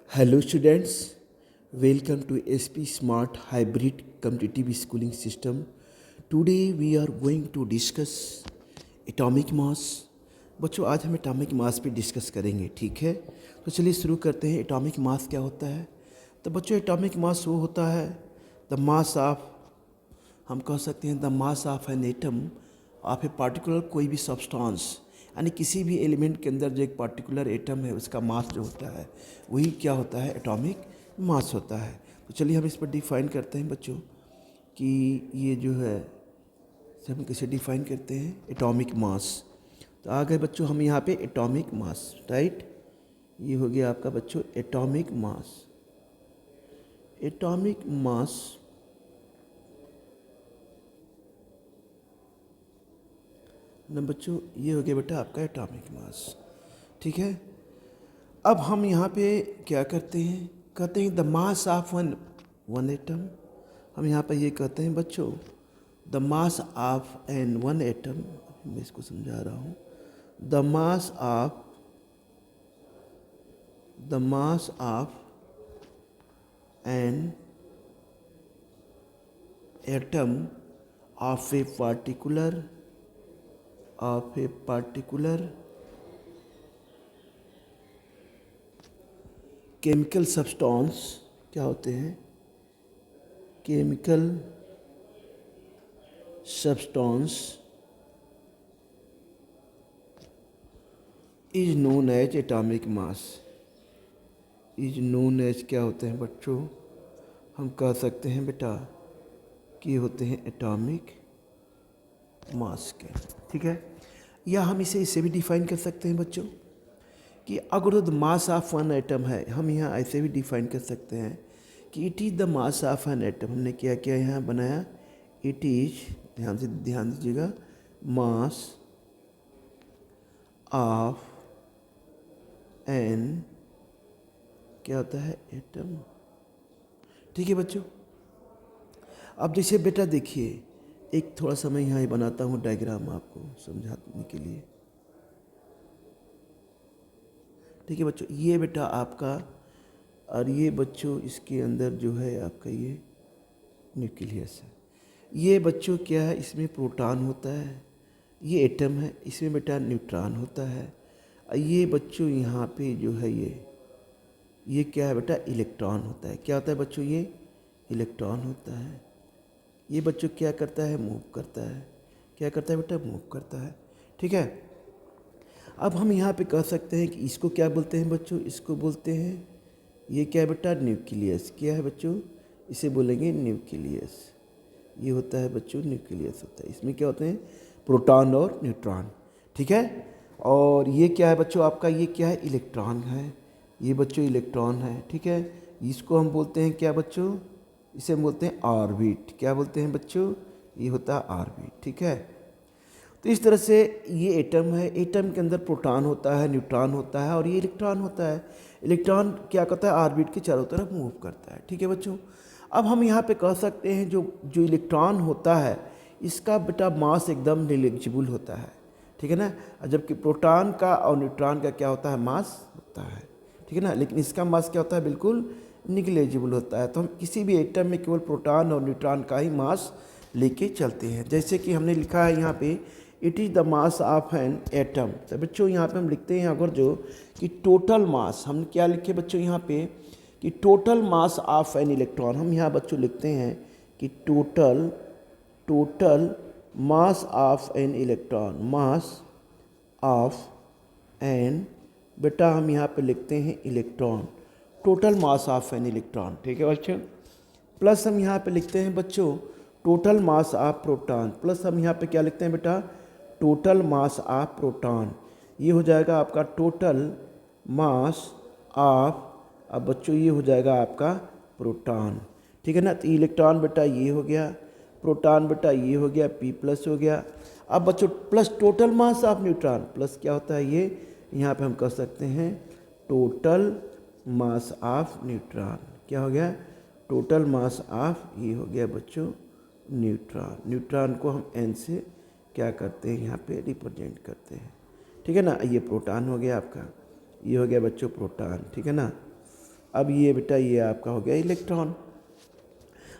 Hello students, welcome to SP Smart Hybrid Competitive Schooling System. Today we are going to discuss atomic mass. बच्चों आज हम atomic mass पे discuss करेंगे, ठीक है। तो चलिए शुरू करते हैं। एटॉमिक मास क्या होता है? तो बच्चों एटॉमिक मास वो होता है द मास ऑफ, हम कह सकते हैं the mass of an atom of a particular कोई भी सब्सटेंस, यानी किसी भी एलिमेंट के अंदर जो एक पार्टिकुलर एटम है उसका मास जो होता है वही क्या होता है, एटॉमिक मास होता है। तो चलिए हम इस पर डिफाइन करते हैं बच्चों कि ये जो है से हम कैसे डिफाइन करते हैं एटॉमिक मास। तो आ गए बच्चों हम यहाँ पे एटॉमिक मास, राइट। ये हो गया आपका बच्चों एटॉमिक मास। एटॉमिक मास ना बच्चों, ये हो गया बेटा आपका एटॉमिक मास, ठीक है। अब हम यहाँ पे क्या करते हैं, कहते हैं the mass of one atom. हम यहाँ पे ये कहते हैं बच्चों the mass of an one atom. मैं इसको समझा रहा हूँ। The mass of an atom of a particular chemical substance, क्या होते हैं, chemical substance is known as atomic mass. Is known as क्या होते हैं बच्चों, हम कह सकते हैं बेटा कि होते हैं एटॉमिक मास के, ठीक है। या हम इसे भी डिफाइन कर सकते हैं बच्चों कि अगर the mass of one atom है, हम यहाँ ऐसे भी डिफाइन कर सकते हैं कि it is the mass of an atom. हमने क्या किया यहाँ बनाया, इट इज, ध्यान दीजिएगा, मास ऑफ एन, क्या होता है, एटम, ठीक है बच्चों। अब जैसे बेटा देखिए, एक थोड़ा सा मैं यहाँ ही बनाता हूँ डायग्राम आपको समझाने के लिए, ठीक है बच्चों। ये बेटा आपका, और ये बच्चों इसके अंदर जो है आपका ये न्यूक्लियस है। ये बच्चों क्या है, इसमें प्रोटॉन होता है। ये एटम है, इसमें बेटा न्यूट्रॉन होता है। और ये बच्चों यहाँ पे जो है ये क्या है बेटा, इलेक्ट्रॉन होता है। क्या होता है बच्चों, ये इलेक्ट्रॉन होता है। ये बच्चों क्या करता है, मूव करता है। क्या करता है बेटा, मूव करता है, ठीक है। अब हम यहाँ पे कह सकते हैं कि इसको क्या बोलते हैं बच्चों, इसको बोलते हैं, ये क्या है बेटा, न्यूक्लियस। क्या है बच्चों, इसे बोलेंगे न्यूक्लियस। ये होता है बच्चों न्यूक्लियस होता है। इसमें क्या होते हैं, प्रोटॉन और न्यूट्रॉन, ठीक है। और ये क्या है बच्चों आपका, ये क्या है, इलेक्ट्रॉन है। ये बच्चों इलेक्ट्रॉन है, ठीक है। इसको हम बोलते हैं क्या बच्चों, इसे हम बोलते हैं ऑर्बिट। क्या बोलते हैं बच्चों, ये होता है ऑर्बिट, ठीक है। तो इस तरह से ये एटम है। एटम के अंदर प्रोटॉन होता है, न्यूट्रॉन होता है और ये इलेक्ट्रॉन होता है। इलेक्ट्रॉन क्या करता है, ऑर्बिट के चारों तरफ मूव करता है, ठीक है बच्चों। अब हम यहाँ पे कह सकते हैं जो जो इलेक्ट्रॉन होता है इसका बेटा मास एकदम नेग्लिजिबल होता है, ठीक है ना। जबकि प्रोटॉन का और न्यूट्रॉन का क्या होता है, मास होता है, ठीक है ना। लेकिन इसका मास क्या होता है, बिल्कुल निग्लिजिबल होता है। तो हम किसी भी एटम में केवल प्रोटॉन और न्यूट्रॉन का ही मास लेके चलते हैं। जैसे कि हमने लिखा है यहाँ पे, it is the mass of an atom. तो बच्चों यहाँ पे हम लिखते हैं अगर जो कि टोटल मास, हम क्या लिखे बच्चों यहाँ पे कि total mass of an electron. हम यहाँ बच्चों लिखते हैं कि total mass of an electron, mass of an, बेटा हम यहाँ पे लिखते हैं electron, total mass of an electron, ठीक है बच्चों। प्लस हम यहाँ पे लिखते हैं बच्चों total mass of proton, plus हम यहाँ पे क्या लिखते हैं बेटा, टोटल मास ऑफ प्रोटॉन। ये हो जाएगा आपका टोटल मास ऑफ, अब बच्चों ये हो जाएगा आपका प्रोटॉन, ठीक है ना। तो इलेक्ट्रॉन बेटा ये हो गया, प्रोटॉन बेटा ये हो गया, P प्लस हो गया। अब बच्चों plus total mass of neutron, plus क्या होता है ये, यहाँ पे हम कह सकते हैं टोटल मास ऑफ न्यूट्रॉन। क्या हो गया, टोटल मास ऑफ, ये हो गया बच्चों न्यूट्रॉन। न्यूट्रॉन को हम N से क्या करते हैं, यहाँ पे रिप्रेजेंट करते हैं, ठीक है ना। ये प्रोटॉन हो गया आपका, ये हो गया बच्चों प्रोटॉन, ठीक है ना। अब ये बेटा ये आपका हो गया इलेक्ट्रॉन।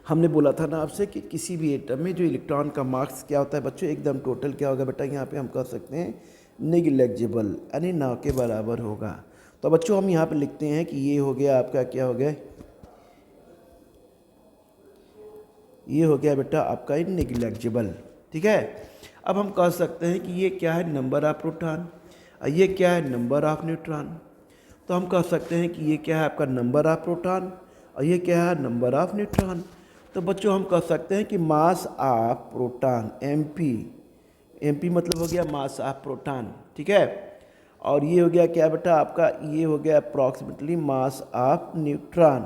हमने बोला था ना आपसे कि किसी भी एटम में जो इलेक्ट्रॉन का मास क्या होता है बच्चों, एकदम टोटल क्या होगा बेटा, यहाँ पे हम कह सकते हैं नेग्लिजिबल, यानी ना के बराबर होगा। तो बच्चों हम यहाँ पे लिखते हैं कि ये हो गया आपका क्या हो गया, ये हो गया बेटा आपका नेग्लिजिबल। ठीक है, अब हम कह सकते हैं कि ये क्या है, नंबर ऑफ प्रोटॉन, और ये क्या है, नंबर ऑफ न्यूट्रॉन। तो हम कह सकते हैं कि ये क्या है आपका नंबर ऑफ प्रोटॉन, और ये क्या है नंबर ऑफ न्यूट्रॉन। तो बच्चों हम कह सकते हैं कि mass of proton MP, MP मतलब हो गया मास ऑफ प्रोटॉन। ठीक है, और ये हो गया क्या बेटा आपका, ये हो गया अप्रॉक्सीमेटली मास ऑफ न्यूट्रॉन।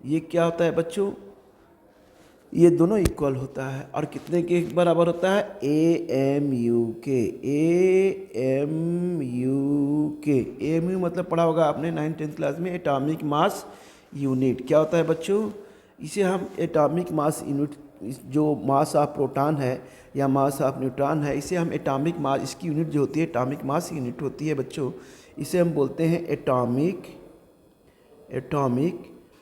ये क्या होता है बच्चों, ये दोनों इक्वल होता है, और कितने के बराबर होता है, AMU के, AMU के। AMU मतलब पढ़ा होगा आपने 9th-10th क्लास में, एटॉमिक मास यूनिट। क्या होता है बच्चों, इसे हम एटॉमिक मास यूनिट, जो मास ऑफ प्रोटॉन है या मास ऑफ न्यूट्रॉन है, इसे हम एटॉमिक मास, इसकी यूनिट जो होती है एटॉमिक मास यूनिट होती है बच्चों, इसे हम बोलते हैं एटॉमिक।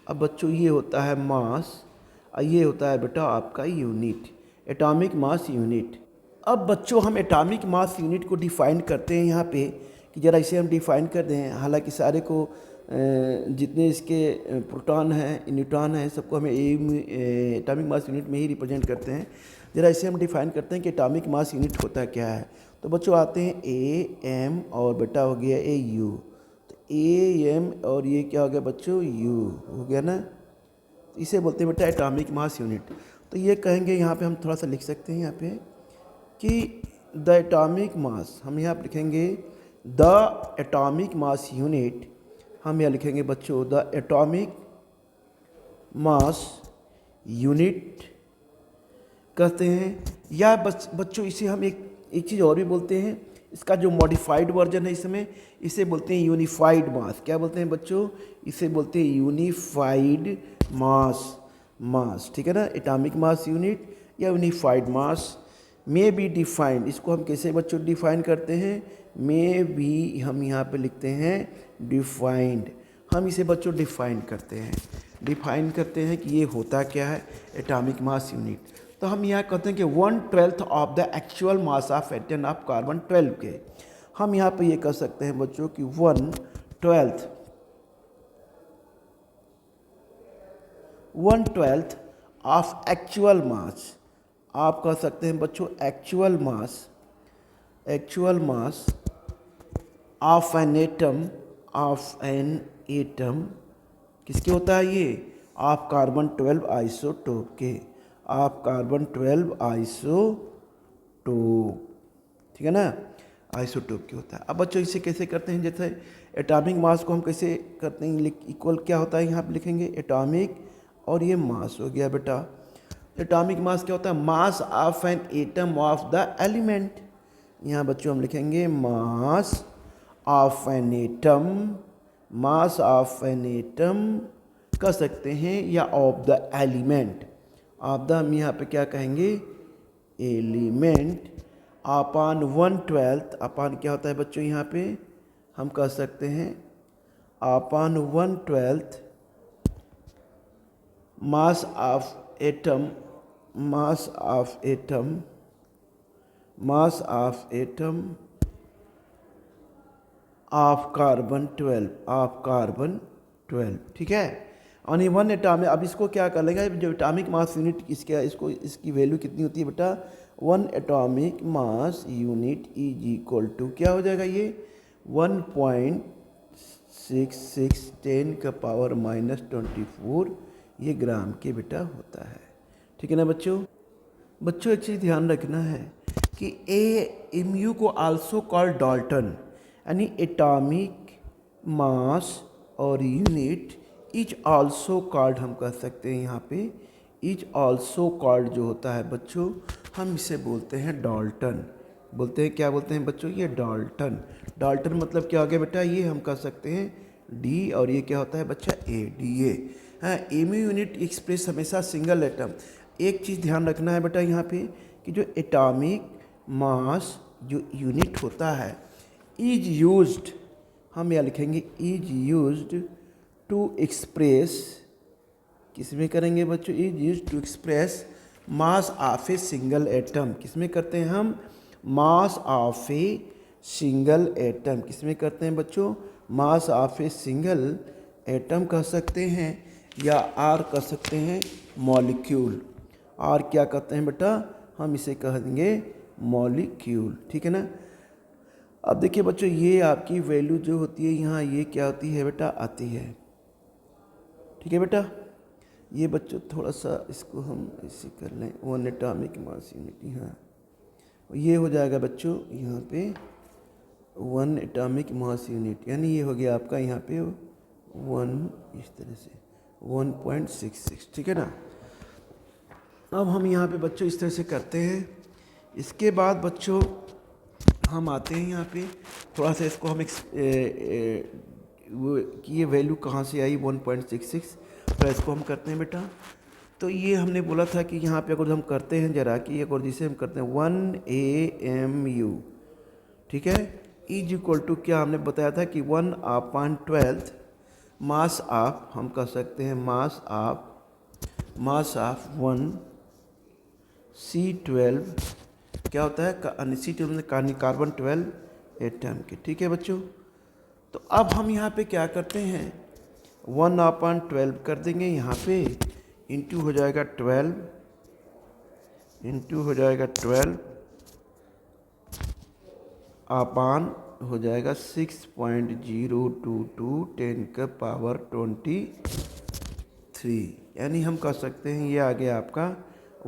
अब बच्चों ये होता है मास, ये होता है बेटा आपका यूनिट, एटॉमिक मास यूनिट। अब बच्चों हम एटॉमिक मास यूनिट को डिफ़ाइन करते हैं यहाँ पे, कि ज़रा इसे हम डिफ़ाइन कर दें। हालांकि सारे को जितने इसके प्रोटॉन हैं न्यूट्रॉन हैं सबको हमें एटॉमिक मास यूनिट में ही रिप्रेजेंट करते हैं। ज़रा इसे हम डिफ़ाइन करते हैं कि एटॉमिक मास यूनिट होता क्या है। तो बच्चों आते हैं AM और बेटा हो गया AU। तो AM और ये क्या हो गया बच्चों, U हो गया ना, इसे बोलते हैं बेटा एटॉमिक मास यूनिट। तो ये कहेंगे यहाँ पे हम थोड़ा सा लिख सकते हैं यहाँ पे कि द एटॉमिक मास, हम यहाँ पे लिखेंगे द एटॉमिक मास यूनिट, हम यहाँ लिखेंगे बच्चों द एटॉमिक मास यूनिट कहते हैं। या बच्चों इसे हम एक चीज़ और भी बोलते हैं, इसका जो मॉडिफाइड वर्जन है इसमें, इसे बोलते हैं यूनिफाइड मास। क्या बोलते हैं बच्चों, इसे बोलते हैं यूनिफाइड मास। ठीक है ना, एटॉमिक मास यूनिट या यूनिफाइड मास में बी डिफाइंड। इसको हम कैसे बच्चों डिफाइन करते हैं, में भी हम यहाँ पे लिखते हैं डिफाइंड। हम इसे बच्चों डिफाइन करते हैं कि ये होता क्या है, एटॉमिक मास यूनिट। तो हम यहाँ कहते हैं कि 1/12 of the actual mass of atom of carbon 12 के। हम यहाँ पे ये कह सकते हैं बच्चों कि 1/12 ऑफ एक्चुअल मास। आप कह सकते हैं बच्चों actual mass of an atom, किसके होता है ये, ऑफ कार्बन 12 आइसोटोप के, ऑफ कार्बन 12 आइसोटोप। ठीक है ना, आइसोटोप के होता है। अब बच्चों इसे कैसे करते हैं, जैसे एटॉमिक मास को हम कैसे करते हैं, इक्वल क्या होता है यहाँ पे लिखेंगे एटॉमिक, और ये मास हो गया बेटा। एटॉमिक मास क्या होता है, मास of an atom of the element. यहाँ बच्चों हम लिखेंगे मास ऑफ एन एटम कह सकते हैं, या of the element. Of the हम यहाँ पे क्या कहेंगे, एलिमेंट, अपॉन 1/12, अपॉन क्या होता है बच्चों यहाँ पे हम कह सकते हैं upon 1/12 mass of atom of carbon 12। ठीक है, और ये 1 एटॉमिक। अब इसको क्या कर लेंगे, जो एटॉमिक मास यूनिट इसकी वैल्यू कितनी होती है बेटा, 1 atomic mass unit is equal to क्या हो जाएगा, ये 1.6610⁻⁻24 ये ग्राम के बेटा होता है। ठीक है ना बच्चों। एक चीज़ ध्यान रखना है कि AMU को आल्सो कॉल्ड डाल्टन, यानी एटॉमिक मास और यूनिट इज आल्सो कॉल्ड, हम कह सकते हैं यहाँ पे इज आल्सो कॉल्ड जो होता है बच्चों, हम इसे बोलते हैं डाल्टन। बोलते हैं क्या बोलते हैं बच्चों, ये डाल्टन मतलब क्या हो गया बेटा, ये हम कह सकते हैं D, और ये क्या होता है बच्चा ADA। हाँ, AMU यूनिट एक्सप्रेस हमेशा सिंगल एटम। एक चीज़ ध्यान रखना है बेटा यहाँ पे कि जो एटॉमिक मास जो यूनिट होता है इज यूज्ड, हम यहाँ लिखेंगे इज यूज्ड टू एक्सप्रेस, किस में करेंगे बच्चों, is use to express mass of a single atom. किस में करते हैं हम, mass of a single atom. किस में करते हैं बच्चों, mass of a single atom कह सकते हैं, या आर कह सकते हैं मॉलिक्यूल। आर क्या कहते हैं बेटा, हम इसे कह देंगे मॉलिक्यूल, ठीक है ना। अब देखिए बच्चों, ये आपकी वैल्यू जो होती है यहाँ, ये क्या होती है बेटा, आती है, ठीक है बेटा। ये बच्चों थोड़ा सा इसको हम ऐसे कर लें, 1 एटॉमिक मास यूनिट, हाँ ये हो जाएगा बच्चों यहाँ पे 1 एटॉमिक मास यूनिट, यानी ये हो गया आपका यहाँ पे 1, इस तरह से 1.66, ठीक है ना। अब हम यहाँ पे बच्चों इस तरह से करते हैं। इसके बाद बच्चों हम आते हैं यहाँ पे, थोड़ा सा इसको हम वो कि ये वैल्यू कहाँ से आई 1.66, तो इसको हम करते हैं बेटा। तो ये हमने बोला था कि यहाँ पे अगर हम करते हैं जरा कि एक और जिसे हम करते हैं 1 AMU, ठीक है, इज इक्वल टू क्या हमने बताया था कि 1/12 मास ऑफ, हम कह सकते हैं मास ऑफ 1 C12, क्या होता है C12 कार्बन 12 एटम के, ठीक है बच्चों। तो अब हम यहाँ पे क्या करते हैं, 1/12 कर देंगे यहाँ पे, इंटू हो जाएगा 12, इंटू हो जाएगा 12 अपान हो जाएगा 6.022 10 का पावर 23, यानी हम कह सकते हैं ये आ गया आपका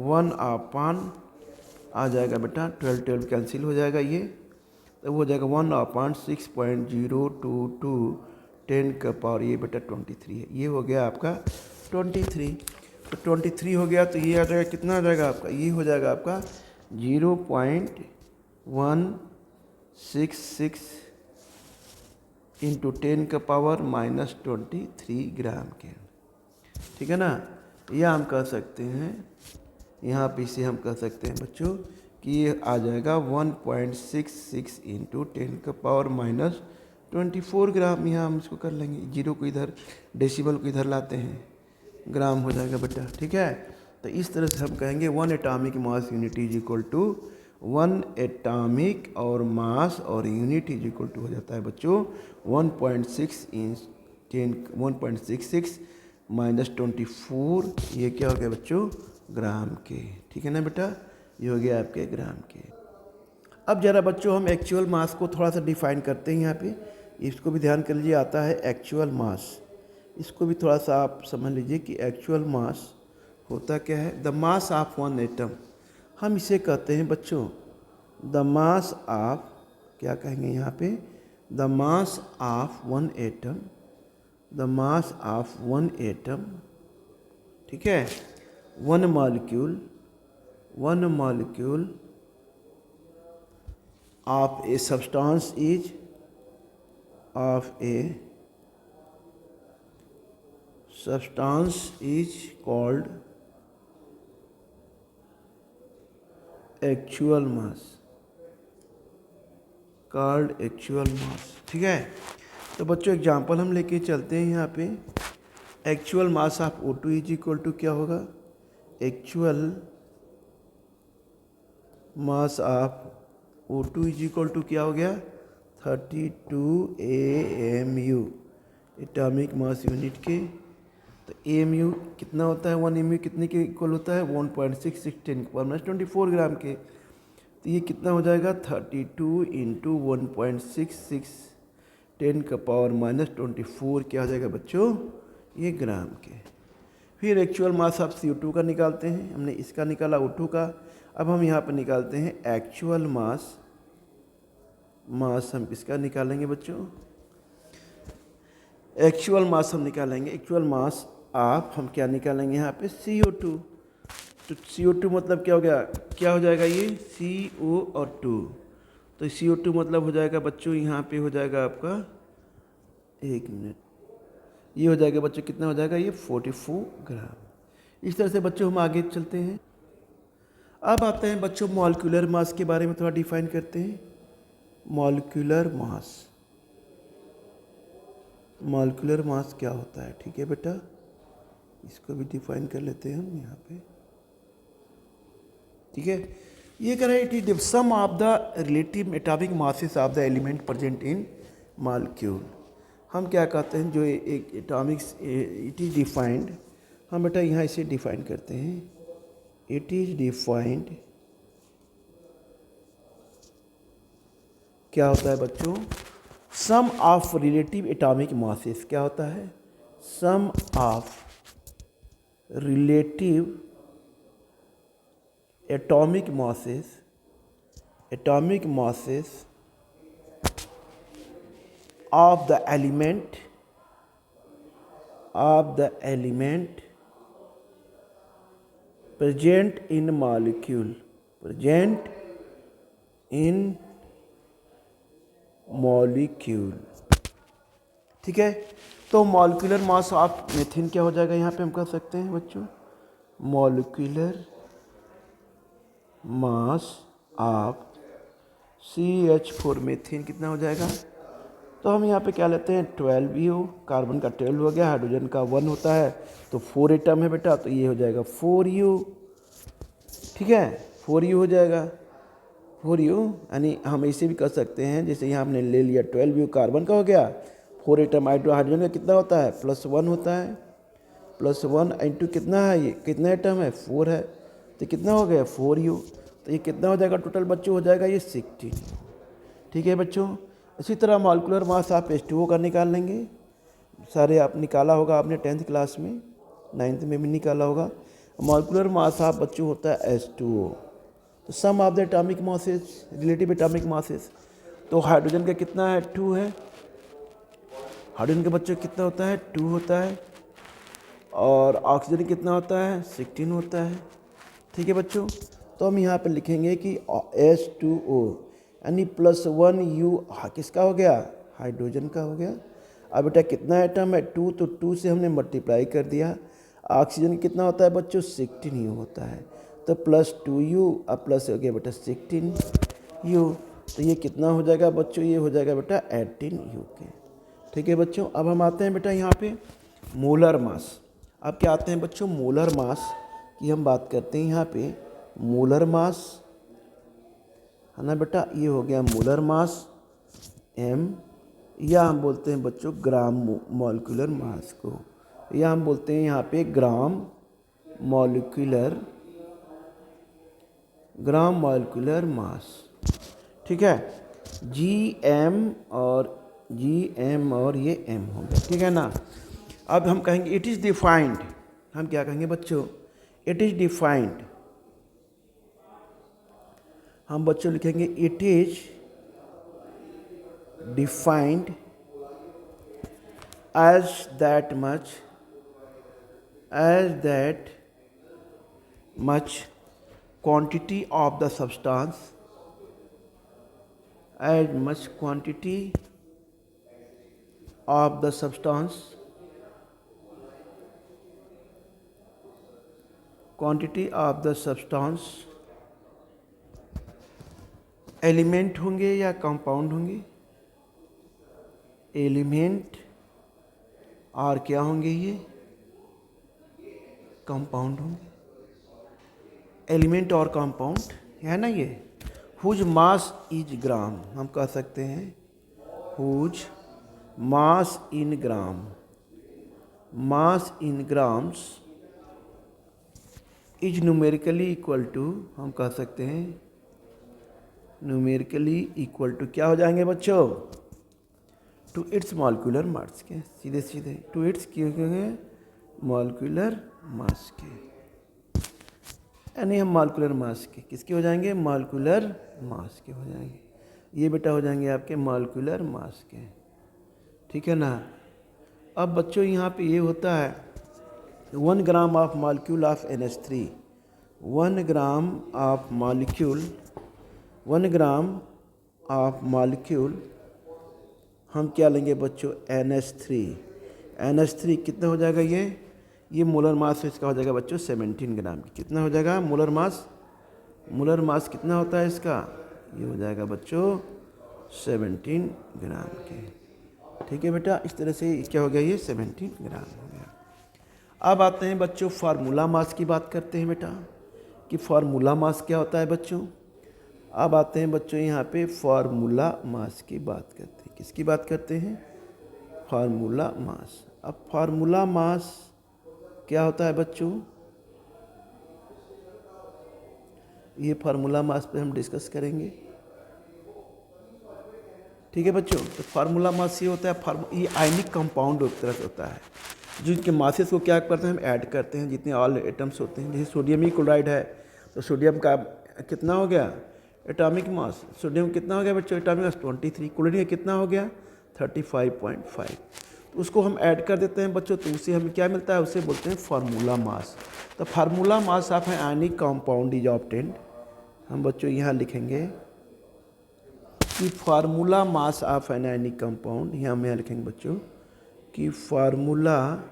1/, आ जाएगा बेटा 12 कैंसिल हो जाएगा ये, तो हो जाएगा 1/6.022 10 का पावर, ये बेटा 23 है, ये हो गया आपका 23। तो 23 हो गया, तो ये आ जाएगा कितना आ जाएगा आपका, ये हो जाएगा आपका 0.166 इंटू 10 का पावर -23 ग्राम के, ठीक है ना। यह हम कह सकते हैं, यहाँ पे इसे हम कह सकते हैं बच्चों कि ये आ जाएगा 1.66 इंटू 10 का पावर -24 ग्राम। यहाँ हम इसको कर लेंगे, जीरो को इधर, डेसिमल को इधर लाते हैं, ग्राम हो जाएगा बेटा, ठीक है। तो इस तरह से हम कहेंगे 1 atomic mass unit is equal to 1 atomic और मास और यूनिट इज इक्वल टू हो जाता है बच्चों 1.66 -24, ये क्या हो गया बच्चों, ग्राम के, ठीक है ना बेटा, ये हो गया आपके ग्राम के। अब जरा बच्चों हम एक्चुअल मास को थोड़ा सा डिफाइन करते हैं यहाँ पे, इसको भी ध्यान कर लीजिए, आता है एक्चुअल मास, इसको भी थोड़ा सा आप समझ लीजिए कि एक्चुअल मास होता क्या है। द मास ऑफ 1 एटम, हम इसे कहते हैं बच्चों द मास ऑफ, क्या कहेंगे यहाँ पे, the mass of 1 atom, the mass of 1 atom, ठीक है। 1 molecule of a substance is called actual mass, ठीक है। तो बच्चों एग्जांपल हम लेके चलते हैं यहाँ पे, actual mass of O2 is equal to क्या होगा, actual mass of O2 is equal to क्या हो गया 32 AMU, एटॉमिक मास यूनिट के। तो AMU कितना होता है, 1 AMU कितने के इक्वल होता है, 1.66 10 -24 ग्राम के। तो ये कितना हो जाएगा 32 इंटू 1.66 10 का पावर -24, क्या हो जाएगा बच्चों, ये ग्राम के। फिर एक्चुअल मास ऑफ CO2 का निकालते हैं, हमने इसका निकाला O2 का। अब हम यहाँ पर निकालते हैं एक्चुअल मास हम किसका निकालेंगे बच्चों, एक्चुअल मास हम निकालेंगे, एक्चुअल मास ऑफ हम क्या निकालेंगे यहाँ पे CO2। तो CO2 मतलब क्या हो गया, क्या हो जाएगा ये CO और 2, तो CO2 मतलब हो जाएगा बच्चों यहाँ पे हो जाएगा आपका, एक मिनट, ये हो जाएगा बच्चों कितना हो जाएगा ये 44 ग्राम। इस तरह से बच्चों हम आगे चलते हैं। अब आते हैं बच्चों मॉलिक्यूलर मास के बारे में थोड़ा डिफाइन करते हैं। मॉलिक्यूलर मास, मॉलिक्यूलर मास क्या होता है। ठीक है बेटा, इसको भी डिफाइन कर लेते हैं हम यहाँ पे। ठीक है, ये कह रहा है it is sum of the relative atomic masses of the element present in molecule. हम क्या कहते हैं, जो एक एटॉमिक्स इट इज डिफाइंड, हम बेटा यहाँ इसे डिफाइन करते हैं। इट इज डिफाइंड, क्या होता है बच्चों, sum of relative atomic masses. क्या होता है, sum of relative atomic masses, atomic masses of the element present in molecule, present in molecule। ठीक है, तो मॉलिक्यूलर मास ऑफ मीथेन क्या हो जाएगा, यहाँ पे हम कह सकते हैं बच्चों, molecular mass of CH4 methane कितना हो जाएगा। तो हम यहाँ पे क्या लेते हैं 12U, कार्बन का 12 हो गया, हाइड्रोजन का 1 होता है, तो 4 एटम है बेटा, तो ये हो जाएगा 4U। ठीक है, 4U हो जाएगा, 4U। यानी हम इसे भी कर सकते हैं, जैसे यहाँ हमने ले लिया 12U कार्बन का हो गया, 4 एटम हाइड्रोजन का कितना होता है, +1 होता है, +1 इंटू कितना है, ये कितना एटम है 4 है, तो कितना हो गया 4U। तो ये कितना हो जाएगा टोटल बच्चों, हो जाएगा ये 16। ठीक है बच्चों, इसी तरह मॉलिक्यूलर मास आप H2O का निकाल लेंगे, सारे आप निकाला होगा आपने 10th क्लास में, 9th में भी निकाला होगा। मॉलिक्यूलर मास आप बच्चों होता है H2O। तो sum of the atomic masses, relative atomic masses, तो हाइड्रोजन का कितना है 2 है, हाइड्रोजन के बच्चों कितना होता है 2 होता है, और ऑक्सीजन कितना होता है 16 होता है। ठीक है बच्चों, तो हम यहाँ पे लिखेंगे कि H2O यानी +1U किसका हो गया, हाइड्रोजन का हो गया। अब बेटा कितना एटम है 2, तो 2 से हमने मल्टीप्लाई कर दिया। ऑक्सीजन कितना होता है बच्चों 16U होता है, तो +2U अब प्लस हो गया बेटा 16U, तो ये कितना हो जाएगा बच्चों, ये हो जाएगा बेटा 18U के। ठीक है बच्चों, अब हम आते हैं बेटा यहाँ पे मोलर मास। अब क्या आते हैं बच्चों, मोलर मास की हम बात करते हैं यहाँ पे। मोलर मास है ना बेटा, ये हो गया मोलर मास M, या हम बोलते हैं बच्चों ग्राम मॉलिक्यूलर मास को, या हम बोलते हैं यहाँ पे ग्राम मॉलिक्यूलर मास। ठीक है, GM और ये M हो गया। ठीक है ना, अब हम कहेंगे इट इज़ डिफाइंड, हम क्या कहेंगे बच्चों, इट इज़ डिफाइंड, हम बच्चों लिखेंगे it is defined as that much quantity of the substance, as much quantity of the substance, quantity of the substance element होंगे या कंपाउंड होंगे, एलिमेंट और क्या होंगे, ये कंपाउंड होंगे, एलिमेंट और कंपाउंड है ना ये। हुज मास इज ग्राम, हम कह सकते हैं whose mass in gram, mass in grams is numerically equal to, हम कह सकते हैं न्यूमेरिकली इक्वल टू क्या हो जाएंगे बच्चों, टू इट्स मॉलिक्यूलर मास के, सीधे सीधे टू इट्स क्या होंगे, मॉलिक्यूलर मास के, यानी हम मॉलिक्यूलर मास के किसके हो जाएंगे, मॉलिक्यूलर मास के हो जाएंगे। ये बेटा हो जाएंगे आपके मॉलिक्यूलर मास के। ठीक है ना, अब बच्चों यहाँ पे ये होता है 1 gram of molecule of NH3, 1 gram of molecule, 1 gram of molecule हम क्या लेंगे बच्चों NH3, NH3 कितना हो जाएगा, ये मोलर मास इसका हो जाएगा बच्चों 17 ग्राम। कितना हो जाएगा मोलर मास कितना होता है इसका, ये हो जाएगा बच्चों 17 ग्राम के। ठीक है बेटा, इस तरह से क्या हो गया, ये 17 ग्राम हो गया। अब आते हैं बच्चों फार्मूला मास की बात करते हैं बेटा कि फार्मूला मास क्या होता है बच्चों। अब आते हैं बच्चों यहाँ पे फार्मूला मास की बात करते हैं। किसकी बात करते हैं, फार्मूला मास। अब फार्मूला मास क्या होता है बच्चों, ये फार्मूला मास पे हम डिस्कस करेंगे। ठीक है बच्चों, तो फार्मूला मास ये होता है, ये आयनिक कंपाउंड एक तरह से होता है जो इनके मासेस को क्या करते हैं, हम ऐड करते हैं जितने ऑल एटम्स होते हैं। जैसे सोडियम ही क्लोराइड है तो सोडियम का कितना हो गया एटॉमिक मास, सोडियम कितना हो गया बच्चों एटॉमिक मास 23, क्लोरीन कितना हो गया 35.5। तो उसको हम ऐड कर देते हैं बच्चों, तो उससे हमें क्या मिलता है, उसे बोलते हैं फार्मूला मास। तो formula mass of ionic compound is obtained, हम बच्चों यहाँ लिखेंगे कि formula mass of an ionic compound, यहाँ हम यहाँ लिखेंगे बच्चों कि formula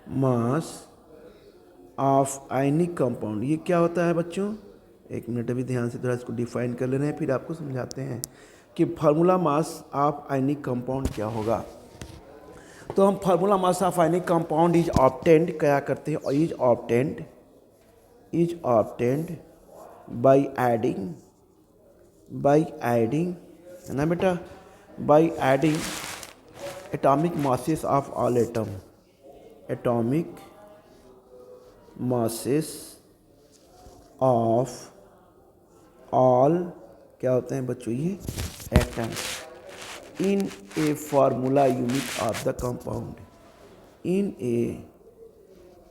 mass of ionic compound, ये क्या होता है बच्चों, एक मिनट अभी ध्यान से थोड़ा इसको डिफाइन कर लेना है, फिर आपको समझाते हैं कि formula mass of ionic compound क्या होगा। तो हम formula mass of ionic compound is obtained क्या करते हैं, और इज ऑब्टेन्ड बाई एडिंग है ना बेटा, by adding atomic masses of all atom, atomic masses of all क्या होते हैं बच्चों ये atom in A formula unit of the compound, in A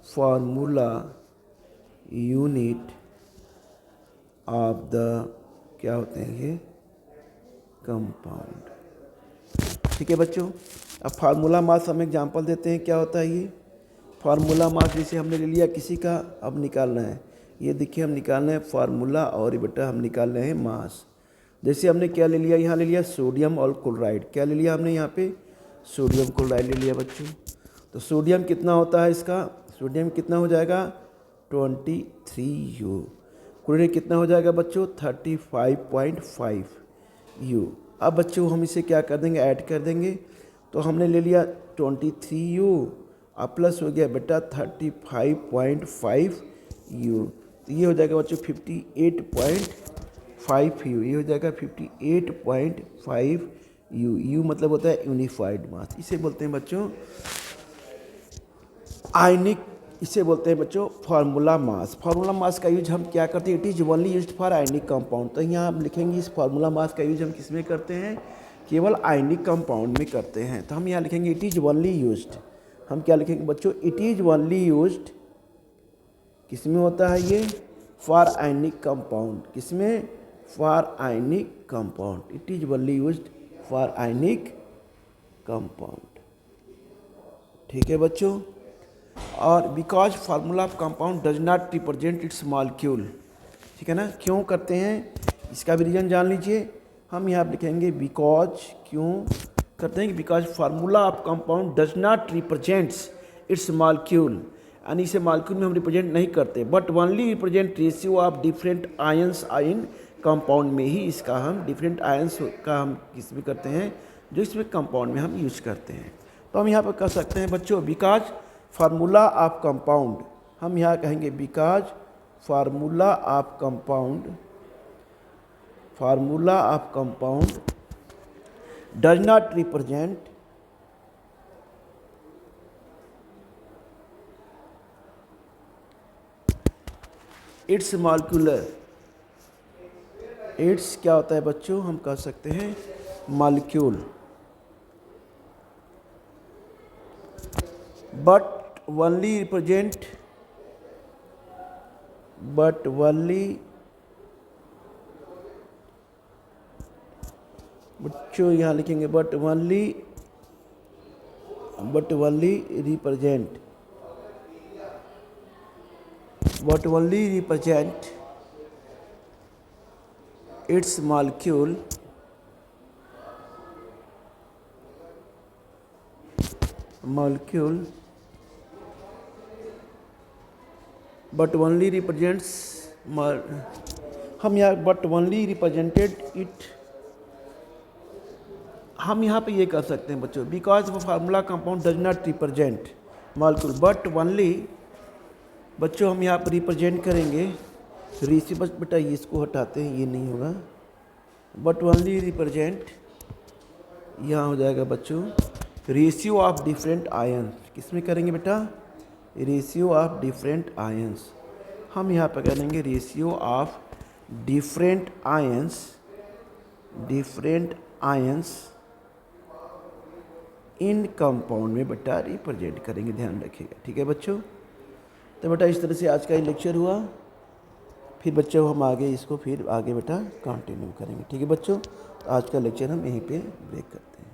formula unit of the क्या होते हैं ये कंपाउंड। ठीक है बच्चों, अब फार्मूला मास हम एग्जांपल देते हैं क्या होता है ये फार्मूला मास। जैसे हमने ले लिया किसी का, अब निकालना है, ये देखिए हम निकाल रहे हैं फार्मूला और ये बेटा हम निकाल रहे हैं मास। जैसे हमने क्या ले लिया, यहाँ ले लिया सोडियम और क्लोराइड, क्या ले लिया हमने यहाँ पे सोडियम क्लोराइड ले लिया बच्चों। तो सोडियम कितना होता है इसका, सोडियम कितना हो जाएगा 23U, क्लोरीन कितना हो जाएगा बच्चों 35.5U। अब बच्चों हम इसे क्या कर देंगे, ऐड कर देंगे। तो हमने ले लिया 23U और प्लस हो गया बेटा 35.5U, तो ये हो जाएगा बच्चों 58.5U, ये हो जाएगा 58.5U। U मतलब होता है यूनिफाइड मास, इसे बोलते हैं बच्चों आयनिक, इसे बोलते हैं बच्चों फार्मूला मास। फार्मूला मास का यूज हम क्या करते हैं, it is only used for ionic compound. तो यहाँ हम लिखेंगे इस फार्मूला मास का यूज हम किस में करते हैं, केवल आयनिक कंपाउंड में करते हैं। तो हम यहाँ लिखेंगे इट इज़ ओनली यूज्ड, हम क्या लिखेंगे बच्चों, इट इज़ ओनली यूज्ड किस में होता है ये, फॉर आयनिक कंपाउंड, किस में, for ionic compound, it is only used for ionic compound. ठीक है बच्चों, और because formula of compound does not represent it's molecule, ठीक है ना, क्यों करते हैं इसका भी रीज़न जान लीजिए। हम यहाँ लिखेंगे बिकॉज, क्यों करते हैं कि because formula of compound does not represents it's molecule, यानी इसे मॉलिक्यूल में हम रिप्रेजेंट नहीं करते, but only represent ratio of different ions in compound में ही इसका हम डिफरेंट आयंस का हम किस में करते हैं, जो इसमें कंपाउंड में हम यूज करते हैं। तो हम यहाँ पर कह सकते हैं बच्चों बिकॉज फार्मूला ऑफ कंपाउंड, हम यहाँ कहेंगे because formula of compound, formula of compound does not represent it's molecular, it's क्या होता है बच्चों, हम कह सकते हैं molecule, but only represent, but only बच्चों यहाँ लिखेंगे but only represent, but only represent its molecule, but only represents, हम यहाँ but only represented it, हम यहाँ पे ये कर सकते हैं बच्चों, बिकॉज वो formula compound does not represent molecule but only, बच्चों हम यहाँ पर रिप्रेजेंट करेंगे रेशियो, बस बेटा ये इसको हटाते हैं, ये नहीं होगा, बट ओनली रिप्रेजेंट, यहाँ हो जाएगा बच्चों रेशियो ऑफ डिफरेंट आयन। किस में करेंगे बेटा? Ratio of different ions. हम यहाँ पर करेंगे ratio of different ions in compound में बेटा रिप्रेजेंट करेंगे, ध्यान रखिएगा, ठीक है बच्चों। तो बेटा इस तरह से आज का ये लेक्चर हुआ, फिर बच्चों हम आगे इसको फिर आगे बेटा कंटिन्यू करेंगे, ठीक है बच्चों। आज का लेक्चर हम यहीं पे ब्रेक करते हैं।